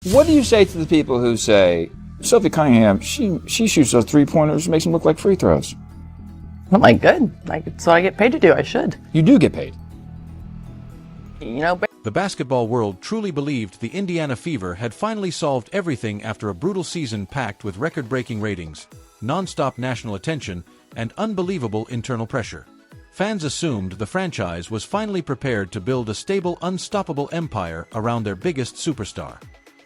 What do you say to the people who say, Sophie Cunningham, she shoots those three-pointers, makes them look like free throws? I'm like, good. That's what I get paid to do. I should. You do get paid. The basketball world truly believed the Indiana Fever had finally solved everything after a brutal season packed with record-breaking ratings, non-stop national attention, and unbelievable internal pressure. Fans assumed the franchise was finally prepared to build a stable, unstoppable empire around their biggest superstar.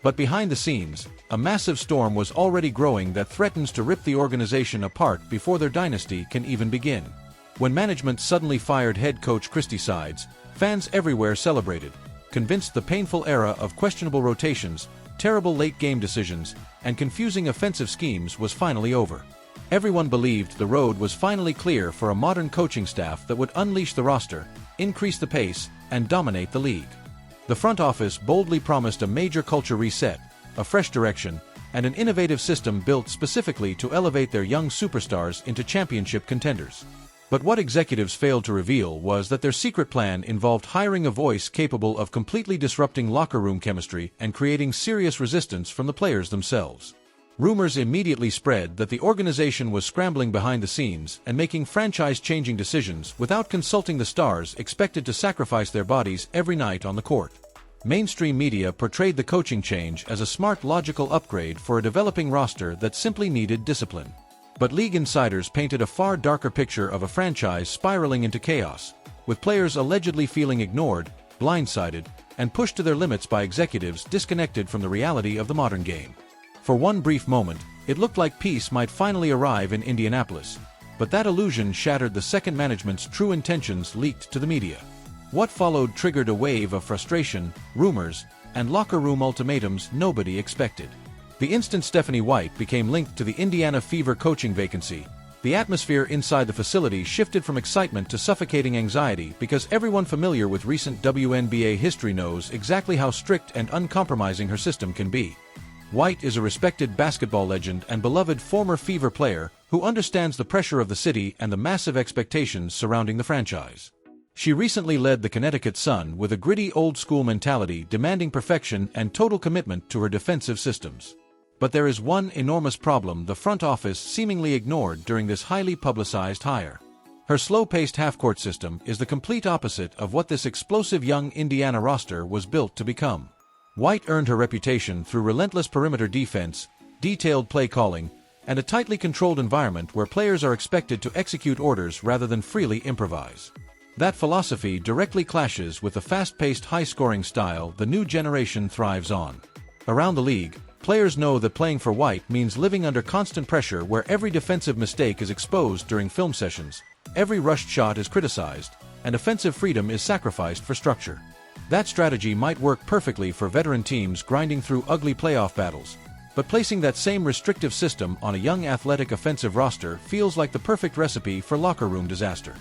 But behind the scenes, a massive storm was already growing that threatens to rip the organization apart before their dynasty can even begin. When management suddenly fired head coach Christie Sides, fans everywhere celebrated, convinced the painful era of questionable rotations, terrible late-game decisions, and confusing offensive schemes was finally over. Everyone believed the road was finally clear for a modern coaching staff that would unleash the roster, increase the pace, and dominate the league. The front office boldly promised a major culture reset, a fresh direction, and an innovative system built specifically to elevate their young superstars into championship contenders. But what executives failed to reveal was that their secret plan involved hiring a voice capable of completely disrupting locker room chemistry and creating serious resistance from the players themselves. Rumors immediately spread that the organization was scrambling behind the scenes and making franchise-changing decisions without consulting the stars expected to sacrifice their bodies every night on the court. Mainstream media portrayed the coaching change as a smart, logical upgrade for a developing roster that simply needed discipline. But league insiders painted a far darker picture of a franchise spiraling into chaos, with players allegedly feeling ignored, blindsided, and pushed to their limits by executives disconnected from the reality of the modern game. For one brief moment, it looked like peace might finally arrive in Indianapolis, but that illusion shattered the second management's true intentions leaked to the media. What followed triggered a wave of frustration, rumors, and locker room ultimatums nobody expected. The instant Stephanie White became linked to the Indiana Fever coaching vacancy, the atmosphere inside the facility shifted from excitement to suffocating anxiety because everyone familiar with recent WNBA history knows exactly how strict and uncompromising her system can be. White is a respected basketball legend and beloved former Fever player who understands the pressure of the city and the massive expectations surrounding the franchise. She recently led the Connecticut Sun with a gritty old-school mentality demanding perfection and total commitment to her defensive systems. But there is one enormous problem the front office seemingly ignored during this highly publicized hire. Her slow-paced half-court system is the complete opposite of what this explosive young Indiana roster was built to become. White earned her reputation through relentless perimeter defense, detailed play calling, and a tightly controlled environment where players are expected to execute orders rather than freely improvise. That philosophy directly clashes with the fast-paced, high-scoring style the new generation thrives on. Around the league, players know that playing for White means living under constant pressure where every defensive mistake is exposed during film sessions, every rushed shot is criticized, and offensive freedom is sacrificed for structure. That strategy might work perfectly for veteran teams grinding through ugly playoff battles, but placing that same restrictive system on a young athletic offensive roster feels like the perfect recipe for locker room disaster.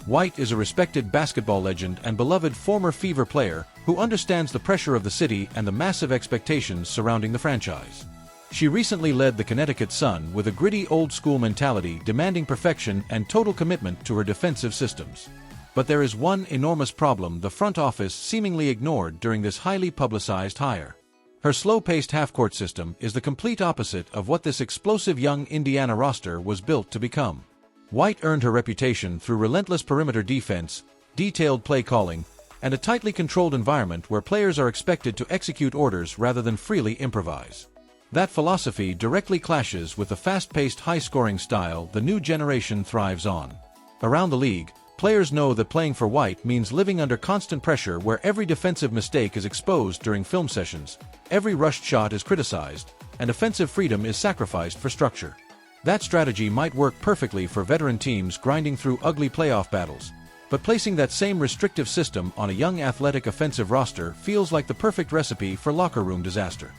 White is a respected basketball legend and beloved former Fever player who understands the pressure of the city and the massive expectations surrounding the franchise. She recently led the Connecticut Sun with a gritty old-school mentality demanding perfection and total commitment to her defensive systems. But there is one enormous problem the front office seemingly ignored during this highly publicized hire. Her slow-paced half-court system is the complete opposite of what this explosive young Indiana roster was built to become. White earned her reputation through relentless perimeter defense, detailed play calling, and a tightly controlled environment where players are expected to execute orders rather than freely improvise. That philosophy directly clashes with the fast-paced, high-scoring style the new generation thrives on. Around the league, players know that playing for White means living under constant pressure where every defensive mistake is exposed during film sessions, every rushed shot is criticized, and offensive freedom is sacrificed for structure. That strategy might work perfectly for veteran teams grinding through ugly playoff battles, but placing that same restrictive system on a young athletic offensive roster feels like the perfect recipe for locker room disaster.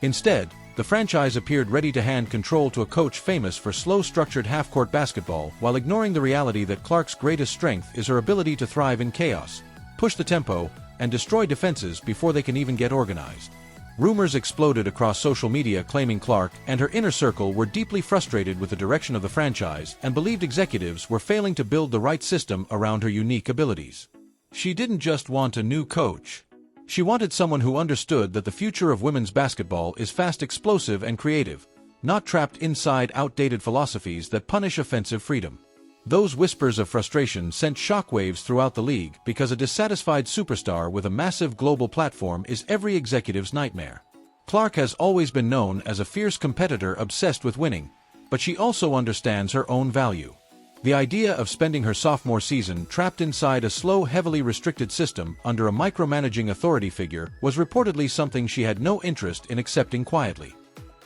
Instead, the franchise appeared ready to hand control to a coach famous for slow, structured half-court basketball while ignoring the reality that Clark's greatest strength is her ability to thrive in chaos, push the tempo, and destroy defenses before they can even get organized. Rumors exploded across social media claiming Clark and her inner circle were deeply frustrated with the direction of the franchise and believed executives were failing to build the right system around her unique abilities. She didn't just want a new coach. She wanted someone who understood that the future of women's basketball is fast, explosive, and creative, not trapped inside outdated philosophies that punish offensive freedom. Those whispers of frustration sent shockwaves throughout the league because a dissatisfied superstar with a massive global platform is every executive's nightmare. Clark has always been known as a fierce competitor obsessed with winning, but she also understands her own value. The idea of spending her sophomore season trapped inside a slow, heavily restricted system under a micromanaging authority figure was reportedly something she had no interest in accepting quietly.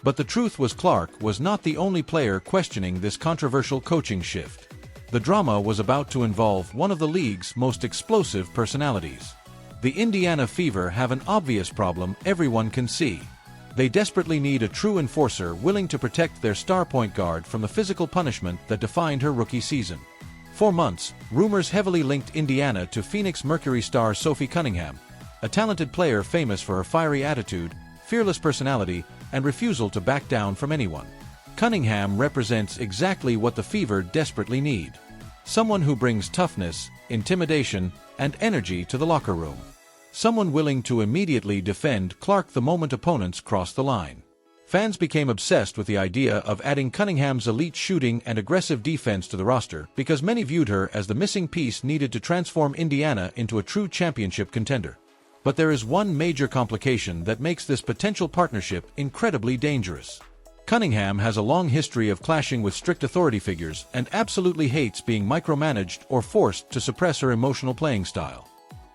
But the truth was Clark was not the only player questioning this controversial coaching shift. The drama was about to involve one of the league's most explosive personalities. The Indiana Fever have an obvious problem everyone can see. They desperately need a true enforcer willing to protect their star point guard from the physical punishment that defined her rookie season. For months, rumors heavily linked Indiana to Phoenix Mercury star Sophie Cunningham, a talented player famous for her fiery attitude, fearless personality, and refusal to back down from anyone. Cunningham represents exactly what the Fever desperately need. Someone who brings toughness, intimidation, and energy to the locker room. Someone willing to immediately defend Clark the moment opponents cross the line. Fans became obsessed with the idea of adding Cunningham's elite shooting and aggressive defense to the roster because many viewed her as the missing piece needed to transform Indiana into a true championship contender. But there is one major complication that makes this potential partnership incredibly dangerous. Cunningham has a long history of clashing with strict authority figures and absolutely hates being micromanaged or forced to suppress her emotional playing style.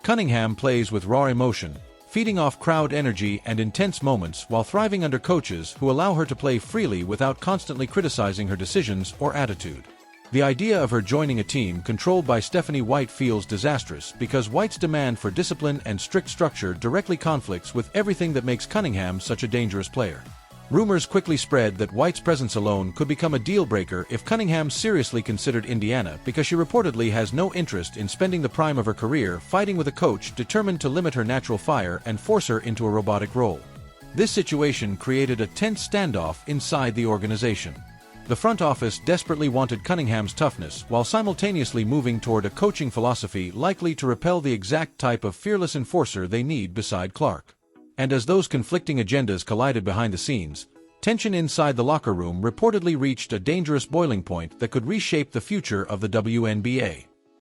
Cunningham plays with raw emotion, feeding off crowd energy and intense moments while thriving under coaches who allow her to play freely without constantly criticizing her decisions or attitude. The idea of her joining a team controlled by Stephanie White feels disastrous because White's demand for discipline and strict structure directly conflicts with everything that makes Cunningham such a dangerous player. Rumors quickly spread that White's presence alone could become a deal-breaker if Cunningham seriously considered Indiana because she reportedly has no interest in spending the prime of her career fighting with a coach determined to limit her natural fire and force her into a robotic role. This situation created a tense standoff inside the organization. The front office desperately wanted Cunningham's toughness while simultaneously moving toward a coaching philosophy likely to repel the exact type of fearless enforcer they need beside Clark. And as those conflicting agendas collided behind the scenes, tension inside the locker room reportedly reached a dangerous boiling point that could reshape the future of the WNBA.